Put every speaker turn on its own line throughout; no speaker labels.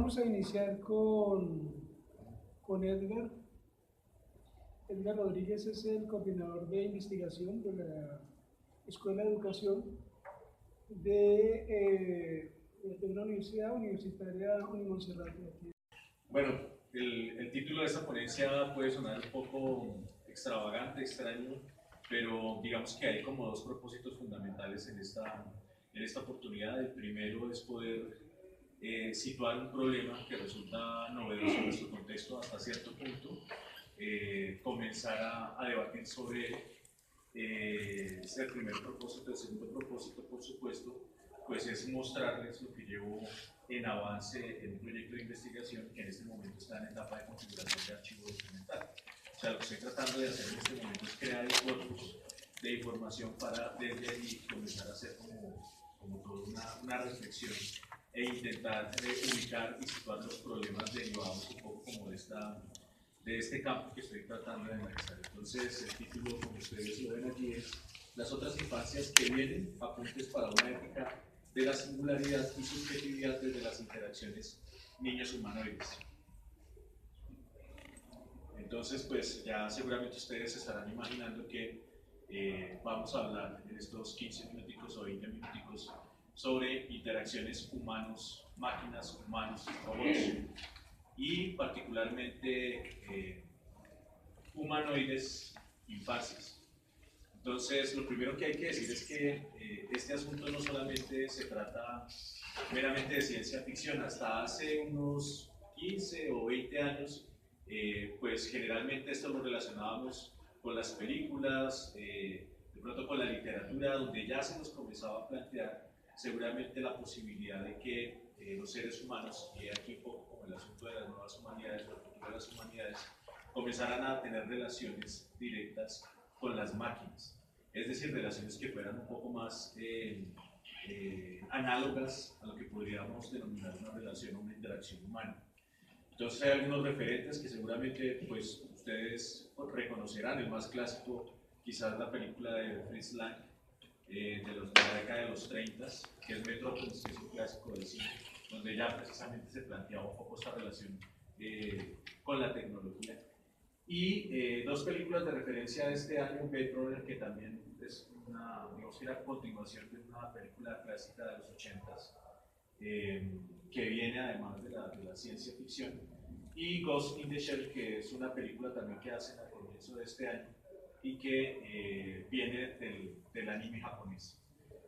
vamos a iniciar con Edgar. Edgar Rodríguez es el coordinador de investigación de la Escuela de Educación de una universidad universitaria Unimonserrate.
Bueno, el título de esta ponencia puede sonar un poco extravagante, extraño, pero digamos que hay como dos propósitos fundamentales en esta oportunidad. El primero es poder situar un problema que resulta novedoso en nuestro contexto hasta cierto punto, comenzar a debatir sobre ese el primer propósito. El segundo propósito, por supuesto, pues es mostrarles lo que llevo en avance en un proyecto de investigación que en este momento está en etapa de configuración de archivo documental. O sea, lo que estoy tratando de hacer en este momento es crear el corpus de información para desde allí comenzar a hacer como toda una reflexión e intentar ubicar y situar los problemas derivados un poco como de este campo que estoy tratando de analizar. Entonces, el título, como ustedes lo ven allí, es Las otras infancias que vienen, apuntes para una ética de la singularidad y subjetividad desde las interacciones niños humanoides. Entonces, pues ya seguramente ustedes estarán imaginando que vamos a hablar en estos 15 minuticos o 20 minuticos sobre interacciones humanos-máquinas, humanos-robots y particularmente humanoides infancias. Entonces, lo primero que hay que decir es que este asunto no solamente se trata meramente de ciencia ficción. Hasta hace unos 15 o 20 años, pues generalmente esto lo relacionábamos con las películas, de pronto con la literatura, donde ya se nos comenzaba a plantear seguramente la posibilidad de que los seres humanos, y aquí un poco como el asunto de las nuevas humanidades, el futuro de las humanidades, comenzaran a tener relaciones directas con las máquinas, es decir, relaciones que fueran un poco más análogas a lo que podríamos denominar una relación o una interacción humana. Entonces hay algunos referentes que seguramente pues, ustedes reconocerán. El más clásico, quizás la película de Fritz Lang, de la década de los 30, que es Metrópolis, que es un clásico del cine, donde ya precisamente se planteaba un poco esta relación con la tecnología. Y dos películas de referencia de este año, Blade Runner, que también es una, digamos que era continuación de una película clásica de los 80s, que viene además de la ciencia ficción, y Ghost in the Shell, que es una película también que hacen al comienzo de este año y que viene del anime japonés.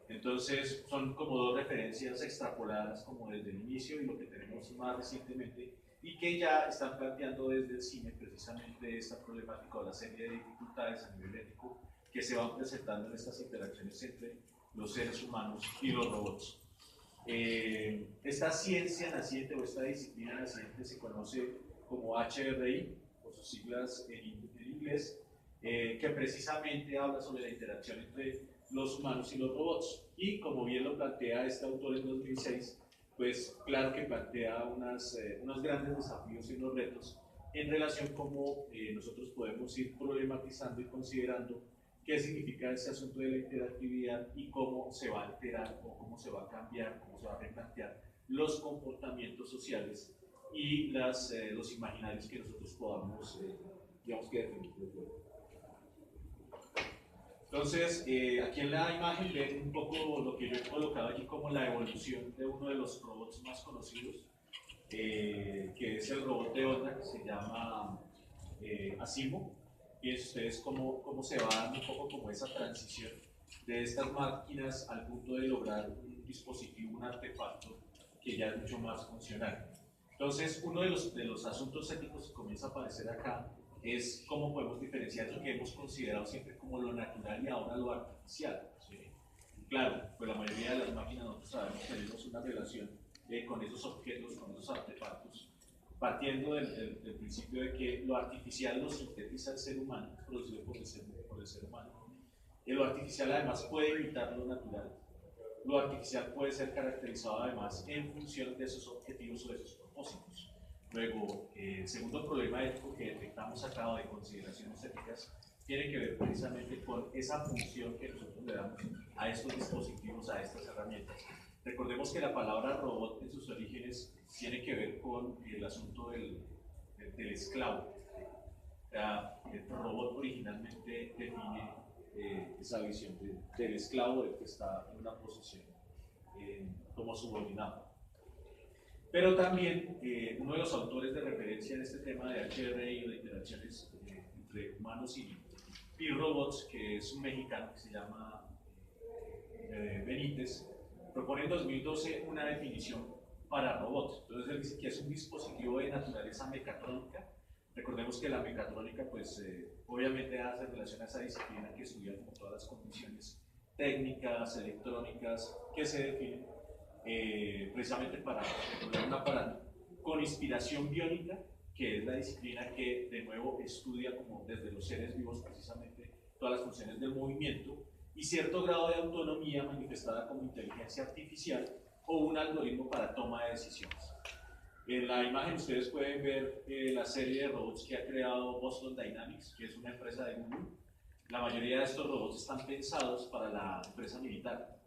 Entonces son como dos referencias extrapoladas como desde el inicio y lo que tenemos más recientemente, y que ya están planteando desde el cine precisamente esta problemática o la serie de dificultades a nivel ético que se van presentando en estas interacciones entre los seres humanos y los robots. Esta ciencia naciente o esta disciplina naciente se conoce como HRI, por sus siglas en inglés, que precisamente habla sobre la interacción entre los humanos y los robots. Y como bien lo plantea este autor en 2006, pues claro que plantea unos grandes desafíos y unos retos en relación con cómo nosotros podemos ir problematizando y considerando qué significa ese asunto de la interactividad y cómo se va a alterar o cómo se va a cambiar, cómo se va a replantear los comportamientos sociales y los imaginarios que nosotros podamos, digamos que definir. Entonces, aquí en la imagen ven un poco lo que yo he colocado aquí como la evolución de uno de los robots más conocidos, que es el robot de Honda, que se llama Asimo. Fíjense ustedes cómo se va dando un poco como esa transición de estas máquinas al punto de lograr un dispositivo, un artefacto que ya es mucho más funcional. Entonces, uno de los asuntos éticos que comienza a aparecer acá es cómo podemos diferenciar lo que hemos considerado siempre como lo natural y ahora lo artificial. ¿Sí? Claro, pues la mayoría de las máquinas nosotros sabemos que tenemos una relación con esos objetos, con esos artefactos, partiendo del principio de que lo artificial lo sintetiza el ser humano, producido por el ser humano. Y lo artificial además puede imitar lo natural. Lo artificial puede ser caracterizado además en función de esos objetivos o de esos propósitos. Luego, el segundo problema ético que detectamos acá de consideraciones éticas tiene que ver precisamente con esa función que nosotros le damos a estos dispositivos, a estas herramientas. Recordemos que la palabra robot en sus orígenes tiene que ver con el asunto del esclavo. O sea, el robot originalmente define esa visión del esclavo, del que está en una posición como subordinado. Pero también uno de los autores de referencia en este tema de HRI o de interacciones entre humanos y robots, que es un mexicano que se llama Benítez, propone en 2012 una definición para robot. Entonces él dice que es un dispositivo de naturaleza mecatrónica. Recordemos que la mecatrónica, pues obviamente hace relación a esa disciplina que estudia como todas las condiciones técnicas, electrónicas, que se definen precisamente para controlar un aparato, con inspiración biónica, que es la disciplina que de nuevo estudia como desde los seres vivos precisamente todas las funciones del movimiento, y cierto grado de autonomía manifestada como inteligencia artificial o un algoritmo para toma de decisiones. En la imagen ustedes pueden ver la serie de robots que ha creado Boston Dynamics, que es una empresa de Google. La mayoría de estos robots están pensados para la empresa militar.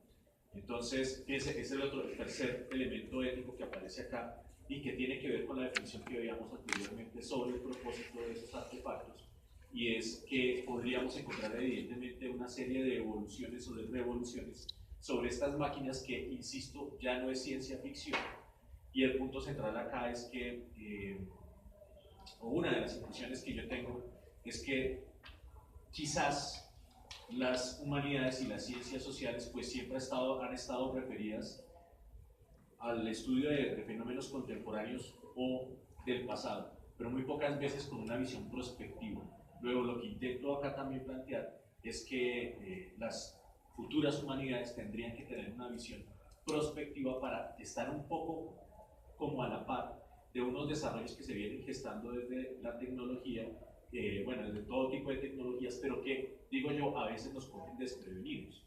Entonces, ese es el tercer elemento ético que aparece acá y que tiene que ver con la definición que veíamos anteriormente sobre el propósito de esos artefactos, y es que podríamos encontrar evidentemente una serie de evoluciones o de revoluciones sobre estas máquinas que, insisto, ya no es ciencia ficción. Y el punto central acá es que, o una de las impresiones que yo tengo, es que quizás las humanidades y las ciencias sociales pues siempre han estado referidas al estudio de fenómenos contemporáneos o del pasado, pero muy pocas veces con una visión prospectiva. Luego, lo que intento acá también plantear es que las futuras humanidades tendrían que tener una visión prospectiva para estar un poco como a la par de unos desarrollos que se vienen gestando desde la tecnología, bueno, desde todo tipo de tecnologías, pero que, digo yo, a veces nos cogen desprevenidos.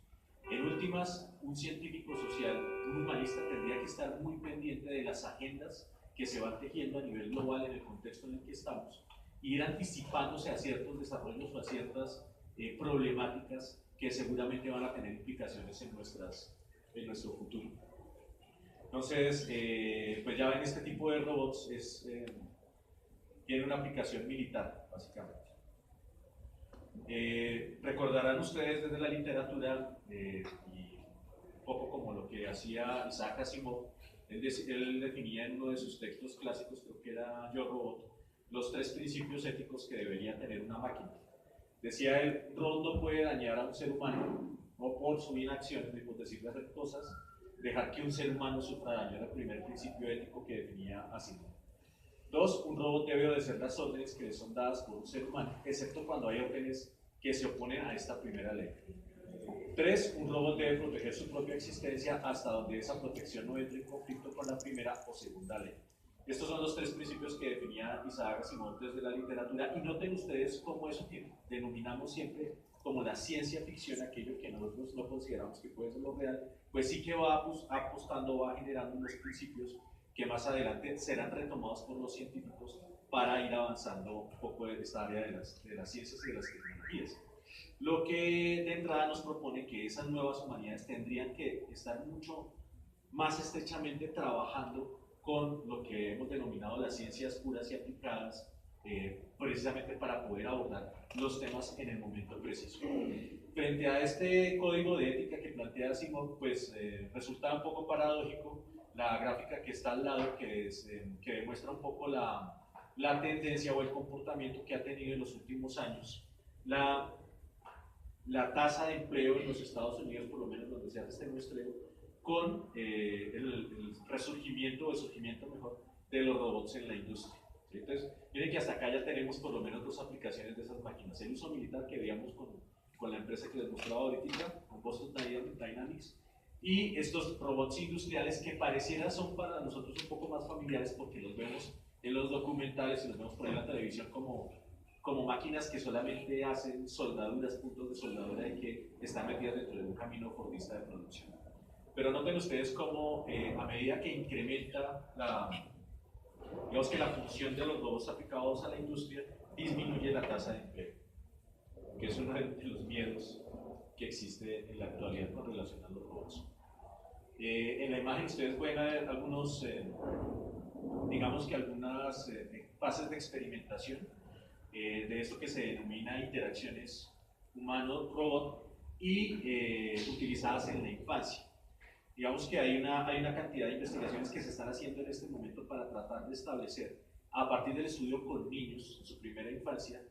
En últimas, un científico social, un humanista, tendría que estar muy pendiente de las agendas que se van tejiendo a nivel global en el contexto en el que estamos, e ir anticipándose a ciertos desarrollos o a ciertas problemáticas que seguramente van a tener implicaciones en nuestro futuro. Entonces, pues ya ven, este tipo de robots tiene una aplicación militar, básicamente. Recordarán ustedes desde la literatura, y un poco como lo que hacía Isaac Asimov, él definía en uno de sus textos clásicos, creo que era Yo Robot, los 3 principios éticos que debería tener una máquina. Decía él, un robot no puede dañar a un ser humano, no por su inacción, ni por decirle hacer cosas, dejar que un ser humano sufra daño. Era el primer principio ético que definía Asimov. 2, un robot debe obedecer las órdenes que le son dadas por un ser humano, excepto cuando hay órdenes que se oponen a esta primera ley. 3, un robot debe proteger su propia existencia hasta donde esa protección no entre en conflicto con la primera o segunda ley. Estos son los 3 principios que definía Isaac Asimov desde la literatura, y noten ustedes cómo eso que denominamos siempre como la ciencia ficción, aquello que nosotros no consideramos que puede ser lo real, pues sí que va apostando, va generando unos principios que más adelante serán retomados por los científicos para ir avanzando un poco en esta área de las ciencias y de las tecnologías. Lo que de entrada nos propone que esas nuevas humanidades tendrían que estar mucho más estrechamente trabajando con lo que hemos denominado las ciencias puras y aplicadas, precisamente para poder abordar los temas en el momento preciso. Frente a este código de ética que plantea Asimov, pues resulta un poco paradójico la gráfica que está al lado, que demuestra un poco la tendencia o el comportamiento que ha tenido en los últimos años la tasa de empleo en los Estados Unidos, por lo menos donde se hace este muestreo, con el resurgimiento o el surgimiento mejor de los robots en la industria. ¿Sí? Entonces, miren que hasta acá ya tenemos por lo menos 2 aplicaciones de esas máquinas. El uso militar que veíamos con la empresa que les mostraba ahorita, con Boston Dynamics, y estos robots industriales que pareciera son para nosotros un poco más familiares porque los vemos en los documentales y los vemos por ahí en la televisión como máquinas que solamente hacen soldaduras, puntos de soldadura, y que están metidas dentro de un camino fordista de producción. Pero noten ustedes cómo a medida que incrementa digamos que la función de los robots aplicados a la industria, disminuye la tasa de empleo, que es uno de los miedos que existe en la actualidad con relación a los robots. En la imagen ustedes pueden ver algunos, digamos que algunas fases de experimentación de esto que se denomina interacciones humano-robot y utilizadas en la infancia. Digamos que hay una cantidad de investigaciones que se están haciendo en este momento para tratar de establecer, a partir del estudio con niños en su primera infancia,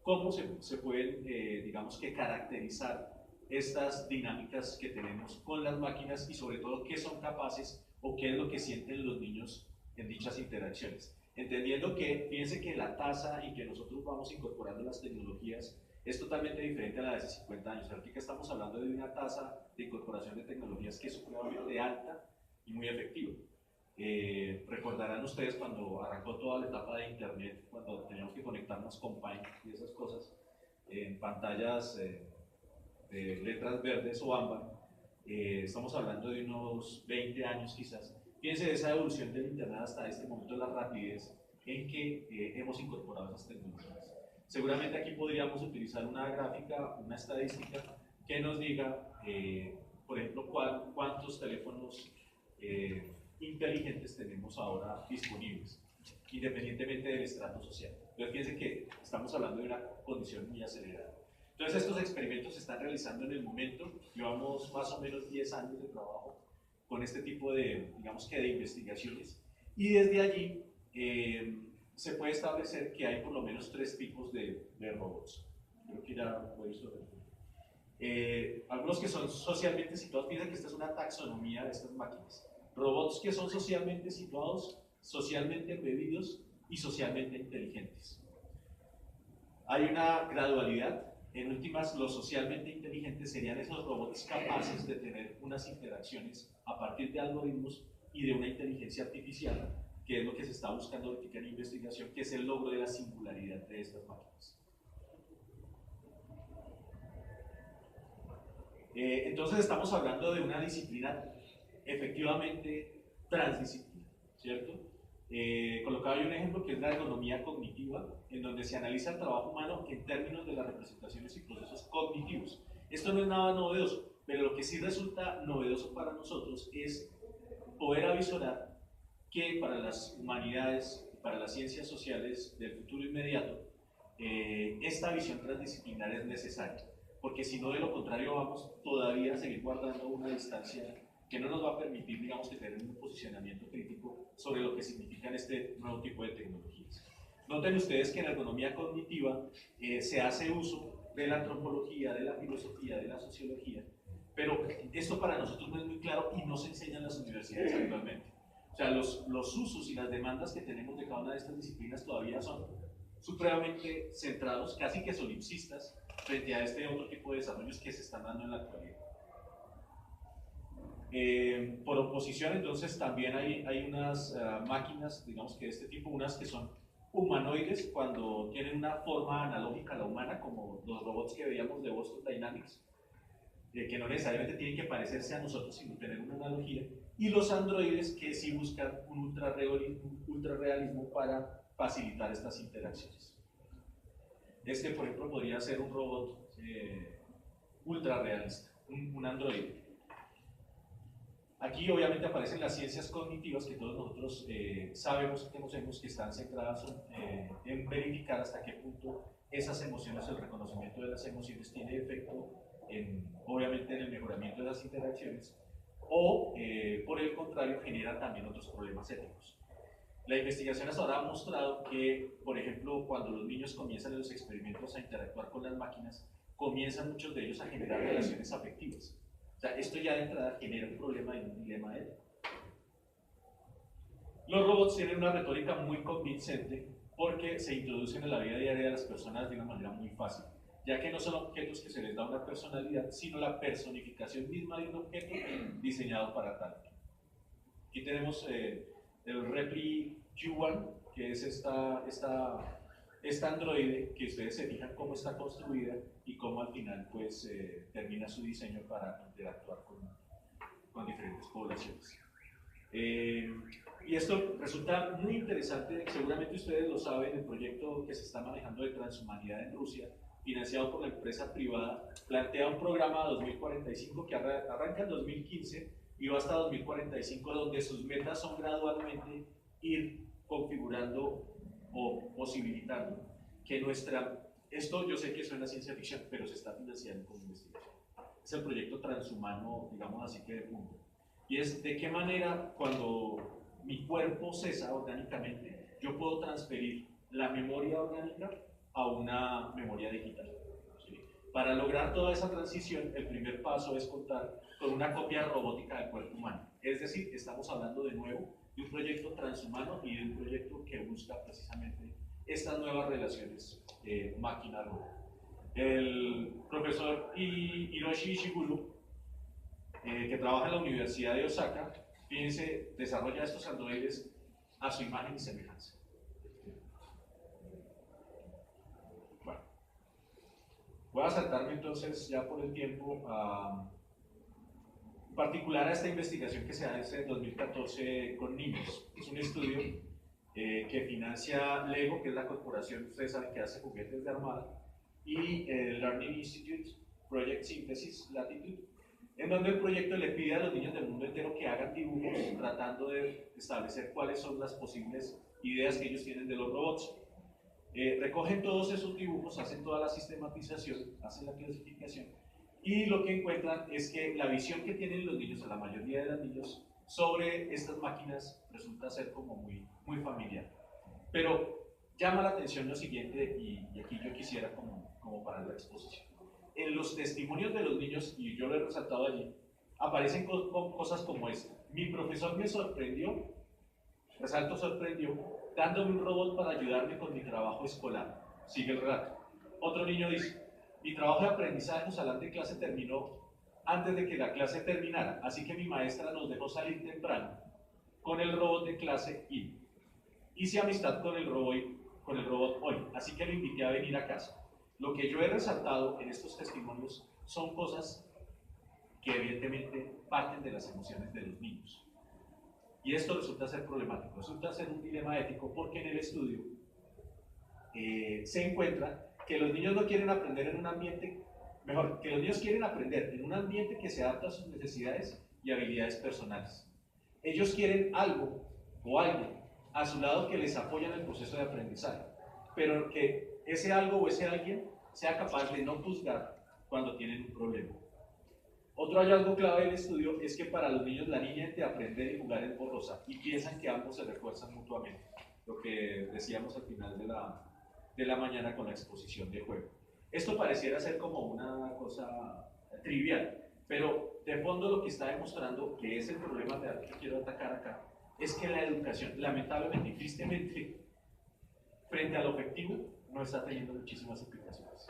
cómo se pueden, digamos que, caracterizar estas dinámicas que tenemos con las máquinas y sobre todo qué son capaces o qué es lo que sienten los niños en dichas interacciones. Entendiendo que, fíjense que la tasa en que nosotros vamos incorporando las tecnologías es totalmente diferente a la de hace 50 años. Aquí que estamos hablando de una tasa de incorporación de tecnologías que es supremamente alta y muy efectiva. Recordarán ustedes cuando arrancó toda la etapa de Internet, cuando teníamos que conectarnos con Paint y esas cosas, en pantallas de letras verdes o ámbar, estamos hablando de unos 20 años quizás. Fíjense de esa evolución del Internet hasta este momento, la rapidez en que hemos incorporado esas tecnologías. Seguramente aquí podríamos utilizar una gráfica, una estadística que nos diga, por ejemplo, cuántos teléfonos inteligentes tenemos ahora disponibles, independientemente del estrato social. Entonces fíjense que estamos hablando de una condición muy acelerada. Entonces estos experimentos se están realizando en el momento, llevamos más o menos 10 años de trabajo con este tipo de, digamos que de investigaciones, y desde allí se puede establecer que hay por lo menos 3 tipos de robots. Creo que ya voy sobre algunos que son socialmente situados, piensen que esta es una taxonomía de estas máquinas. Robots que son socialmente situados, socialmente embebidos y socialmente inteligentes. Hay una gradualidad. En últimas, los socialmente inteligentes serían esos robots capaces de tener unas interacciones a partir de algoritmos y de una inteligencia artificial, que es lo que se está buscando ahorita en investigación, que es el logro de la singularidad de estas máquinas. Entonces estamos hablando de una disciplina efectivamente transdisciplina, ¿cierto? Colocaba yo un ejemplo que es la ergonomía cognitiva, en donde se analiza el trabajo humano en términos de las representaciones y procesos cognitivos. Esto no es nada novedoso, pero lo que sí resulta novedoso para nosotros es poder avisorar que para las humanidades y para las ciencias sociales del futuro inmediato, esta visión transdisciplinar es necesaria, porque si no, de lo contrario, vamos todavía a seguir guardando una distancia que no nos va a permitir, digamos, que tener un posicionamiento crítico sobre lo que significan este nuevo tipo de tecnologías. Noten ustedes que en la ergonomía cognitiva se hace uso de la antropología, de la filosofía, de la sociología, pero esto para nosotros no es muy claro y no se enseña en las universidades actualmente. O sea, los usos y las demandas que tenemos de cada una de estas disciplinas todavía son supremamente centrados, casi que solipsistas, frente a este otro tipo de desarrollos que se están dando en la actualidad. Por oposición, entonces, también hay unas máquinas, digamos que de este tipo, unas que son humanoides, cuando tienen una forma analógica a la humana, como los robots que veíamos de Boston Dynamics, que no necesariamente tienen que parecerse a nosotros, sino tener una analogía, y los androides que sí buscan un ultrarrealismo para facilitar estas interacciones. Este, por ejemplo, podría ser un robot ultrarrealista, un androide. Aquí obviamente aparecen las ciencias cognitivas que todos nosotros sabemos y conocemos, que están centradas en verificar hasta qué punto esas emociones, el reconocimiento de las emociones tiene efecto obviamente en el mejoramiento de las interacciones, o por el contrario genera también otros problemas éticos. La investigación hasta ahora ha mostrado que, por ejemplo, cuando los niños comienzan en los experimentos a interactuar con las máquinas, comienzan muchos de ellos a generar relaciones afectivas. O sea, esto ya de entrada genera un problema y un dilema ético. Los robots tienen una retórica muy convincente porque se introducen en la vida diaria de las personas de una manera muy fácil, ya que no son objetos que se les da una personalidad, sino la personificación misma de un objeto diseñado para tal. Aquí tenemos el Repli Q1, que es esta androide, que ustedes se fijan cómo está construida y cómo al final pues termina su diseño para interactuar con diferentes poblaciones. Y esto resulta muy interesante, seguramente ustedes lo saben, el proyecto que se está manejando de transhumanidad en Rusia, financiado por la empresa privada, plantea un programa 2045 que arranca en 2015 y va hasta 2045, donde sus metas son gradualmente ir configurando o posibilitando que esto yo sé que suena ciencia ficción, pero se está financiando como investigación. Es el proyecto transhumano, digamos así que de punto. Y es de qué manera cuando mi cuerpo cesa orgánicamente, yo puedo transferir la memoria orgánica a una memoria digital. ¿Sí? Para lograr toda esa transición, el primer paso es contar con una copia robótica del cuerpo humano. Es decir, estamos hablando de nuevo de un proyecto transhumano y de un proyecto que busca precisamente estas nuevas relaciones máquina-robot. El profesor Hiroshi Ishiguro, que trabaja en la Universidad de Osaka, fíjense, desarrolla estos androides a su imagen y semejanza. Bueno, voy a saltarme entonces ya por el tiempo en particular a esta investigación que se hace en 2014 con niños. Es un estudio que financia Lego, que es la corporación, ustedes saben, que hace juguetes de armada, y el Learning Institute Project Synthesis Latitude, en donde el proyecto le pide a los niños del mundo entero que hagan dibujos tratando de establecer cuáles son las posibles ideas que ellos tienen de los robots. Recogen todos esos dibujos, hacen toda la sistematización, hacen la clasificación, y lo que encuentran es que la visión que tienen los niños, o la mayoría de los niños, sobre estas máquinas resulta ser como muy familiar. Pero llama la atención lo siguiente, y aquí yo quisiera como para la exposición. En los testimonios de los niños, y yo lo he resaltado allí, aparecen cosas como esta. Mi profesor me sorprendió, resalto sorprendió, dándome un robot para ayudarme con mi trabajo escolar. Sigue el relato. Otro niño dice, mi trabajo de aprendizaje en un salón de clase terminó antes de que la clase terminara, así que mi maestra nos dejó salir temprano con el robot de clase y hice amistad con el robot hoy, así que lo invité a venir a casa. Lo que yo he resaltado en estos testimonios son cosas que evidentemente parten de las emociones de los niños. Y esto resulta ser problemático, resulta ser un dilema ético, porque en el estudio se encuentra que los niños no quieren aprender en un ambiente, mejor, que los niños quieren aprender en un ambiente que se adapta a sus necesidades y habilidades personales. Ellos quieren algo o alguien a su lado que les apoye en el proceso de aprendizaje, pero que ese algo o ese alguien sea capaz de no juzgar cuando tienen un problema. Otro hallazgo clave del estudio es que para los niños la línea entre aprender y jugar es borrosa y piensan que ambos se refuerzan mutuamente, lo que decíamos al final de la mañana con la exposición de juego. Esto pareciera ser como una cosa trivial, pero de fondo lo que está demostrando, que es el problema real que quiero atacar acá, es que la educación, lamentablemente y tristemente, frente a lo efectivo, no está teniendo muchísimas implicaciones.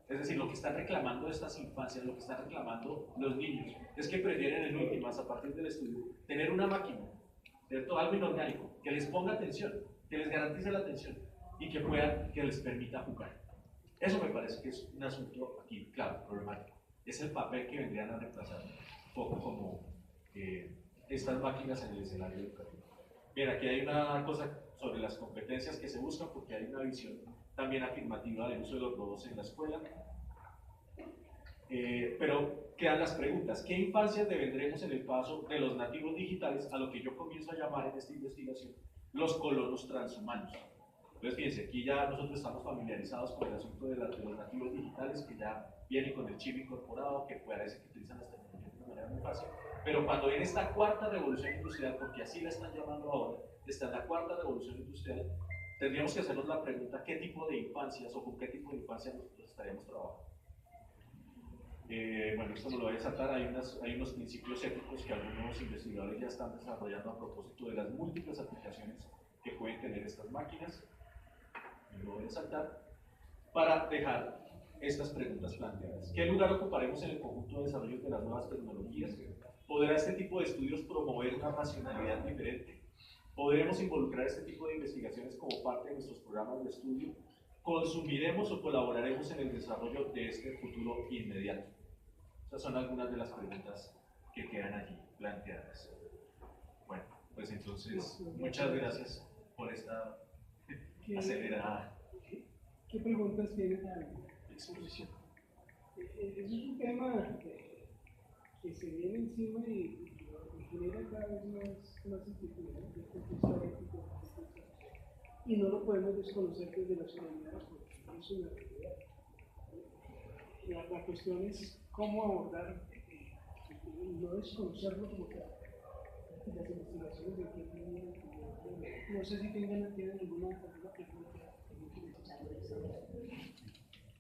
Es decir, lo que están reclamando estas infancias, lo que están reclamando los niños, es que prefieren en últimas, a partir del estudio, tener una máquina, ¿cierto? Algo inorgánico, que les ponga atención, que les garantice la atención y que les permita jugar. Eso me parece que es un asunto aquí, claro, problemático. Es el papel que vendrían a reemplazar un poco como estas máquinas en el escenario educativo. Bien, aquí hay una cosa sobre las competencias que se buscan, porque hay una visión también afirmativa del uso de los robots en la escuela. Pero quedan las preguntas. ¿Qué infancias devendremos en el paso de los nativos digitales a lo que yo comienzo a llamar en esta investigación los colonos transhumanos? Entonces, fíjense, aquí ya nosotros estamos familiarizados con el asunto de los nativos digitales, que ya vienen con el chip incorporado, que parece que utilizan las tecnologías de una manera muy fácil. Pero cuando viene esta cuarta revolución industrial, porque así la están llamando ahora, está en la cuarta revolución industrial, tendríamos que hacernos la pregunta: ¿qué tipo de infancias o con qué tipo de infancia nosotros estaríamos trabajando? Bueno, esto no lo voy a saltar. Hay unos principios éticos que algunos investigadores ya están desarrollando a propósito de las múltiples aplicaciones que pueden tener estas máquinas. Lo voy a saltar para dejar estas preguntas planteadas. ¿Qué lugar ocuparemos en el conjunto de desarrollo de las nuevas tecnologías? ¿Podrá este tipo de estudios promover una racionalidad diferente? ¿Podremos involucrar este tipo de investigaciones como parte de nuestros programas de estudio? ¿Consumiremos o colaboraremos en el desarrollo de este futuro inmediato? Estas son algunas de las preguntas que quedan allí planteadas. Bueno, pues entonces, muchas gracias por esta acelerada
¿Qué preguntas tienen a la exposición? Es un tema que se viene encima y genera cada vez más inquietud, ¿no? Desde el punto de vista ético, y no lo podemos desconocer desde las humanidades, porque es una realidad. La cuestión es cómo abordar, no desconocerlo como tal. Las investigaciones de que no sé si tienen alguna pregunta.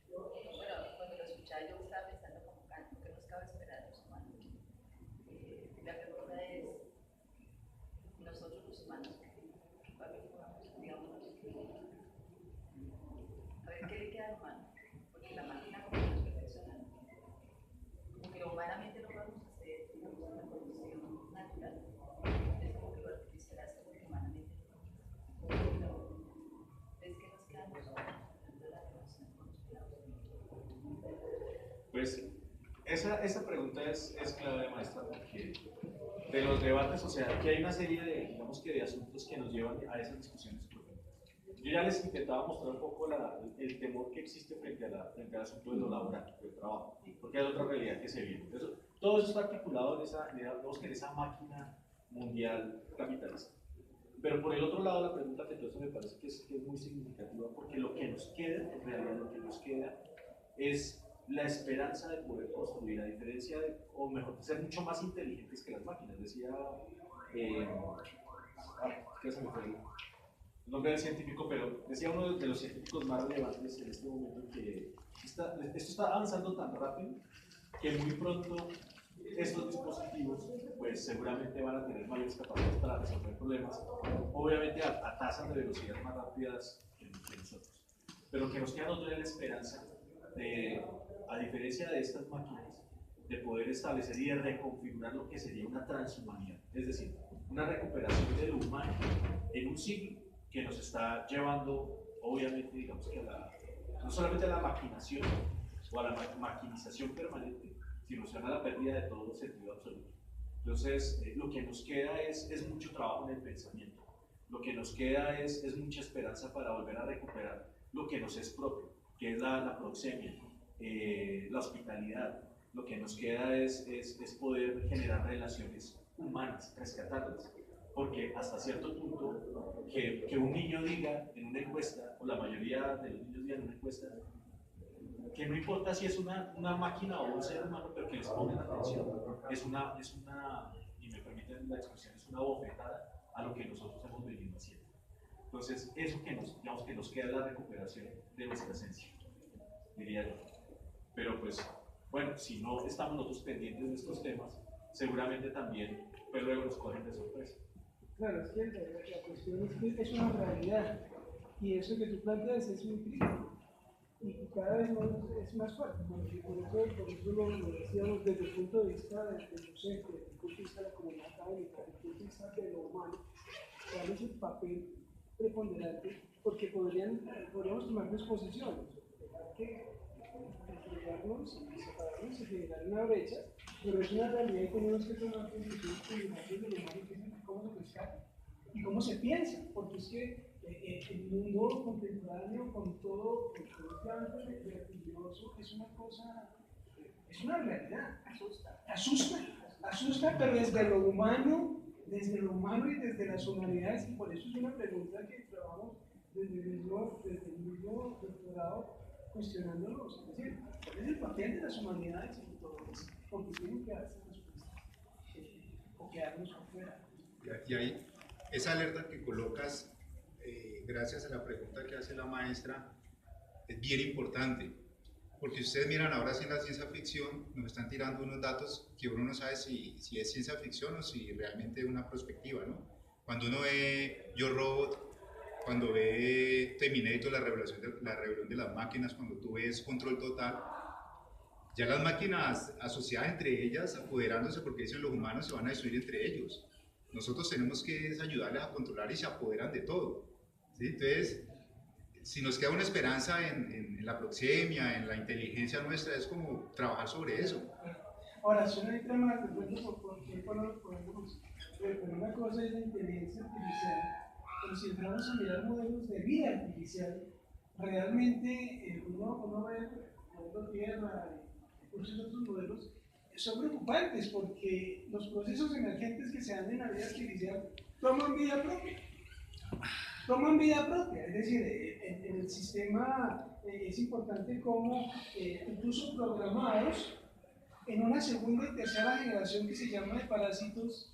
Bueno, cuando lo escuchaba yo estaba pensando como algo que nos cabe esperar a los humanos. La pregunta es, nosotros los humanos, digamos, a ver qué le queda al humano, porque la máquina como que nos perfecciona, como que humanamente no podemos hacer, digamos, una condición natural, es como que lo artificial hace porque humanamente no podemos hacer. ¿Ves qué nos queda a nosotros de la relación con los cuidados?
Pues esa pregunta es clave, maestra, porque de los debates, o sea, aquí hay una serie de, digamos que de asuntos que nos llevan a esas discusiones profundas. Yo ya les intentaba mostrar un poco el temor que existe frente al asunto de lo laboral, del trabajo, porque es otra realidad que se vive. Entonces, todo eso está articulado en esa máquina mundial capitalista. Pero por el otro lado, la pregunta que entonces me parece que es muy significativa, porque lo que nos queda, en realidad lo que nos queda, es la esperanza de poder construir, a diferencia de, o mejor, de ser mucho más inteligentes que las máquinas. Decía, ¿qué se me fue el nombre del científico? Pero decía uno de los científicos más relevantes en este momento que esto está avanzando tan rápido que muy pronto estos dispositivos pues seguramente van a tener mayores capacidades para resolver problemas, obviamente a tasas de velocidad más rápidas que nosotros. Pero que nos queda nosotros la esperanza de, a diferencia de estas máquinas, de poder establecer y de reconfigurar lo que sería una transhumanidad, es decir, una recuperación de lo humano en un siglo que nos está llevando, obviamente, digamos que no solamente a la maquinación o a la maquinización permanente, sino a la pérdida de todo sentido absoluto. Entonces, lo que nos queda es mucho trabajo en el pensamiento, lo que nos queda es mucha esperanza para volver a recuperar lo que nos es propio, que es la proxemia, la hospitalidad. Lo que nos queda es poder generar relaciones humanas, rescatarlas. Porque hasta cierto punto, que un niño diga en una encuesta, o la mayoría de los niños digan en una encuesta, que no importa si es una máquina o un ser humano, pero que les pongan atención, es una, y me permiten la expresión, es una bofetada a lo que nosotros hemos venido haciendo. Entonces, eso digamos que nos queda la recuperación de nuestra esencia, diría yo. Pero pues, bueno, si no estamos nosotros pendientes de estos temas, seguramente también pues luego nos cogen de sorpresa.
Claro, es que la cuestión es que es una realidad, y eso que tú planteas es muy crítico, y cada vez es más fuerte, porque por eso lo decíamos desde el punto de vista del docente, desde el punto de vista de la comunidad académica, desde el punto de vista de lo humano, cuál es el papel preponderante, porque podríamos tomar dos posiciones, que segregarnos y separarnos y generar una brecha, pero es una realidad y tenemos que tomar decisiones culminantes de lo humano, que es cómo se rescata y cómo se piensa, porque es que el mundo contemporáneo con todo este avance religioso es una cosa, es una realidad, asusta, pero desde lo humano y desde las humanidades, y por eso es una pregunta que trabajamos desde el mismo doctorado cuestionándolos, es decir, ¿cuál es el papel de las humanidades en todo esto? Porque tienen que darse respuestas o quedarnos afuera.
Y ahí, esa alerta que colocas, gracias a la pregunta que hace la maestra, es bien importante, porque si ustedes miran ahora sí en la ciencia ficción, nos están tirando unos datos que uno no sabe si es ciencia ficción o si realmente es una perspectiva, ¿no? Cuando uno ve Yo Robot, cuando ve Terminator, la rebelión de las máquinas, cuando tú ves Control Total, ya las máquinas asociadas entre ellas, apoderándose, porque dicen los humanos se van a destruir entre ellos. Nosotros tenemos que ayudarles a controlar y se apoderan de todo, ¿sí? Entonces, si nos queda una esperanza en la proxemia, en la inteligencia nuestra, es como trabajar sobre eso.
Ahora, si no hay temas de cuento por qué podemos, pero una cosa es la inteligencia artificial, pero si entramos a mirar modelos de vida artificial, realmente uno ve modelos Tierra y muchos otros modelos, son preocupantes porque los procesos emergentes que se dan en la vida artificial toman vida propia. Es decir, en el sistema es importante cómo incluso programados en una segunda y tercera generación que se llama de parásitos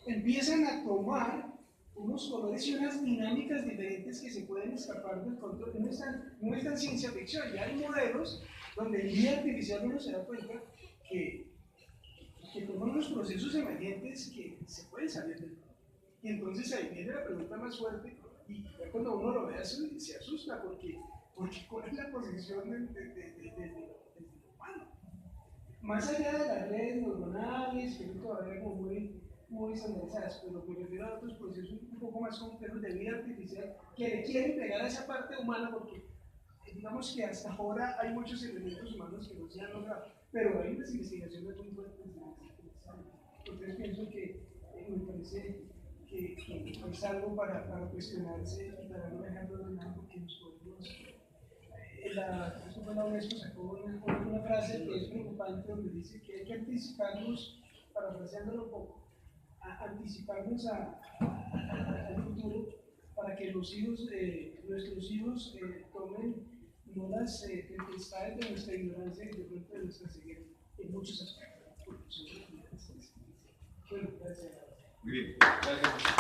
empiezan a tomar unos colores y unas dinámicas diferentes que se pueden escapar del control. No es tan ciencia ficción, ya hay modelos donde en vida artificial uno se da cuenta que toman unos procesos emergentes que se pueden salir del control. Y entonces ahí viene la pregunta más fuerte, y ya cuando uno lo ve así, se asusta, porque ¿cuál es la posición del humano? Más allá de las redes neuronales, que son todavía como muy estandarizadas, pero me refiero a otros procesos un poco más complejos de vida artificial que le quieren pegar a esa parte humana, porque digamos que hasta ahora hay muchos elementos humanos que no se han logrado, pero hay unas investigaciones muy fuertes. Entonces pienso que me parece que es algo para cuestionarse y para no dejarlo de lado, porque nos podemos. La UNESCO sacó una frase que es preocupante, donde dice que hay que anticiparnos, parafraseándolo un poco, anticiparnos al futuro para que los hijos, nuestros hijos tomen no las tempestades de nuestra ignorancia y de pronto de nuestra ceguera en muchos aspectos. Bueno, gracias.
Muy bien.
Gracias.